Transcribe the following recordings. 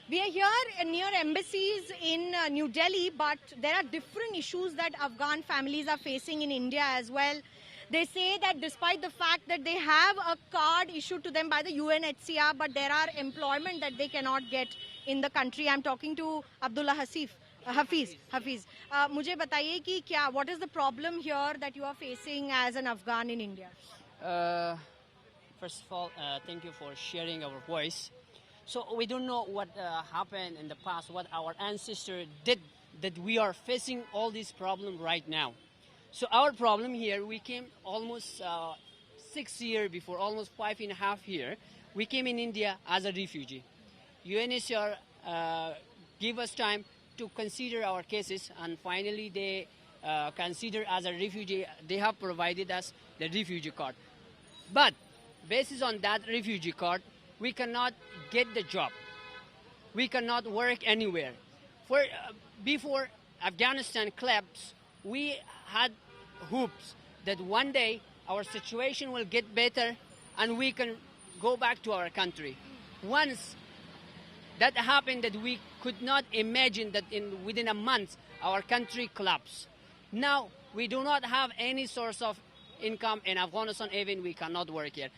We are here near embassies in New Delhi, but there are different issues that Afghan families are facing in India as well. They say that despite the fact that they have a card issued to them by the UNHCR, but there are employment that they cannot get in the country. I'm talking to Abdullah Hafiz. मुझे बताइए कि क्या, what is the problem here that you are facing as an Afghan in India? First of all, thank you for sharing our voice. So we don't know what happened in the past, what our ancestors did, that we are facing all these problems right now. So our problem here, we came almost 6 years before, almost 5.5 years. We came in India as a refugee. UNSCR gave us time to consider our cases, and finally they consider as a refugee. They have provided us the refugee card. But based on that refugee card, we cannot get the job. We cannot work anywhere. Before Afghanistan collapsed, we had hopes that one day our situation will get better and we can go back to our country. Once that happened, that we could not imagine that within a month our country collapsed. Now we do not have any source of income in Afghanistan, even we cannot work here.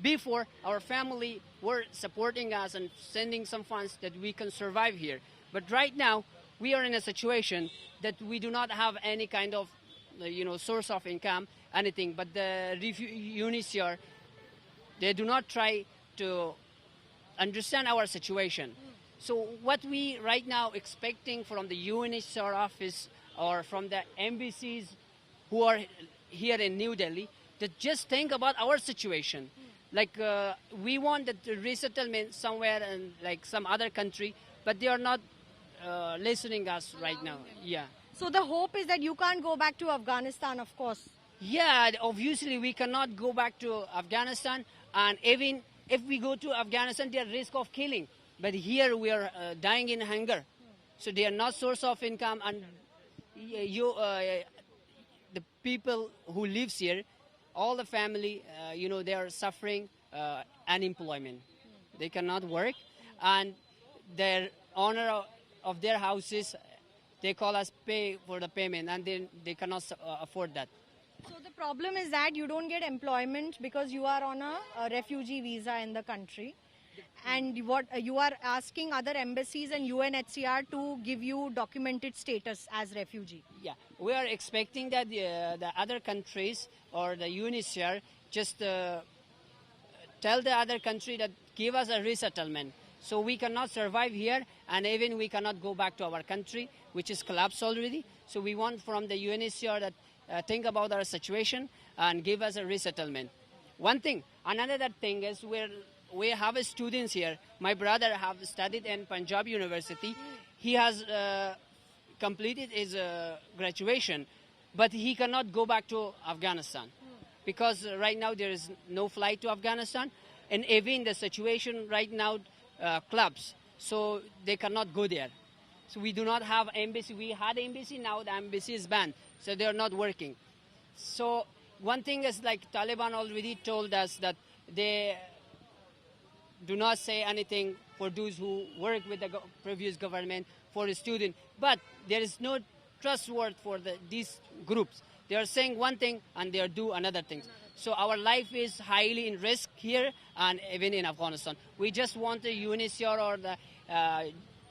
Before, our family were supporting us and sending some funds that we can survive here. But right now, we are in a situation that we do not have any kind of, source of income, anything. But the UNHCR, they do not try to understand our situation. So what we right now expecting from the UNHCR office or from the embassies who are here in New Delhi, that just think about our situation. Like we want the resettlement somewhere in like some other country, but they are not listening us right now. Yeah. So the hope is that you can't go back to Afghanistan, of course. Yeah, obviously we cannot go back to Afghanistan, and even if we go to Afghanistan, there are risk of killing. But here we are dying in hunger, so they are not source of income, and the people who lives here, all the family, they are suffering unemployment. They cannot work, and their owner of their houses, they call us pay for the payment, and they cannot afford that. So the problem is that you don't get employment because you are on a refugee visa in the country. And what you are asking other embassies and UNHCR to give you documented status as refugee. Yeah, we are expecting that the other countries or the UNHCR just tell the other country that give us a resettlement. So we cannot survive here, and even we cannot go back to our country, which is collapsed already. So we want from the UNHCR that think about our situation and give us a resettlement. One thing. Another thing is we have students here. My brother have studied in Punjab University. He has completed his graduation, but he cannot go back to Afghanistan because right now there is no flight to Afghanistan, and even the situation right now collapsed, so they cannot go there. So we do not have embassy. We had embassy, now the embassy is banned, so they are not working. So one thing is like Taliban already told us that they do not say anything for those who work with the previous government for the student. But there is no trustworthy for these groups. They are saying one thing and they are do another thing. So our life is highly in risk here and even in Afghanistan. We just want the UNHCR or the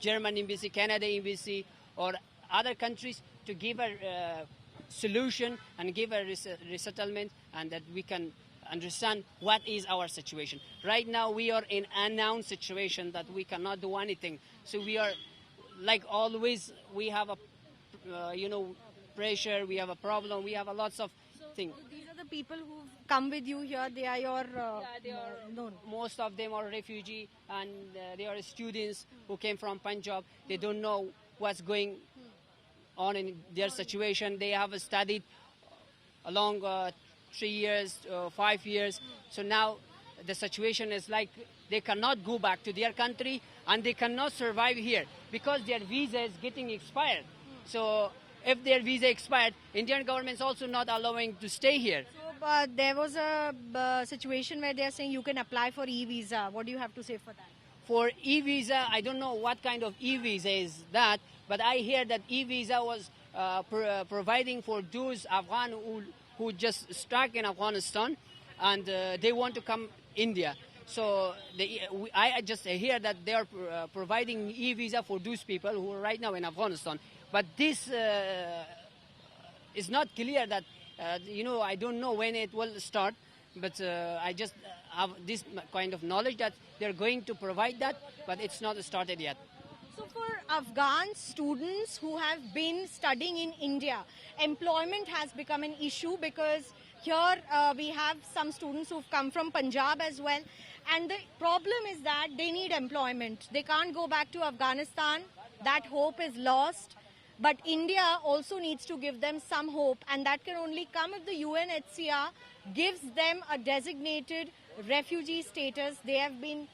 German embassy, Canada embassy, or other countries to give a solution and give a resettlement, and that we can understand what is our situation. Right now we are in an unknown situation that we cannot do anything. So we are, like always, we have a, pressure, we have a problem, we have a lots of things. So these are the people who've come with you here, they are your known. Most of them are refugee, and they are students who came from Punjab. They don't know what's going on in their situation. They have studied along 3 years, 5 years. So now the situation is like they cannot go back to their country and they cannot survive here because their visa is getting expired. So if their visa expired, Indian government is also not allowing to stay here. So there was a situation where they are saying you can apply for e-visa. What do you have to say for that? for e-visa. I don't know what kind of e-visa is that, but I hear that e-visa was providing for those Afghan who just stuck in Afghanistan and they want to come India. So I just hear that they are providing e-visa for those people who are right now in Afghanistan. But this is not clear that, I don't know when it will start, but I just have this kind of knowledge that they're going to provide that, but it's not started yet. So for Afghan students who have been studying in India, employment has become an issue because here we have some students who've come from Punjab as well. And the problem is that they need employment. They can't go back to Afghanistan. That hope is lost. But India also needs to give them some hope. And that can only come if the UNHCR gives them a designated refugee status. They have been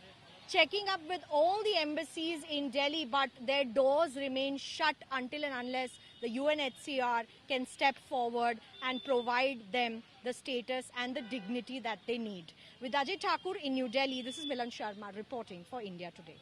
checking up with all the embassies in Delhi, but their doors remain shut until and unless the UNHCR can step forward and provide them the status and the dignity that they need. With Ajay Thakur in New Delhi, this is Milan Sharma reporting for India Today.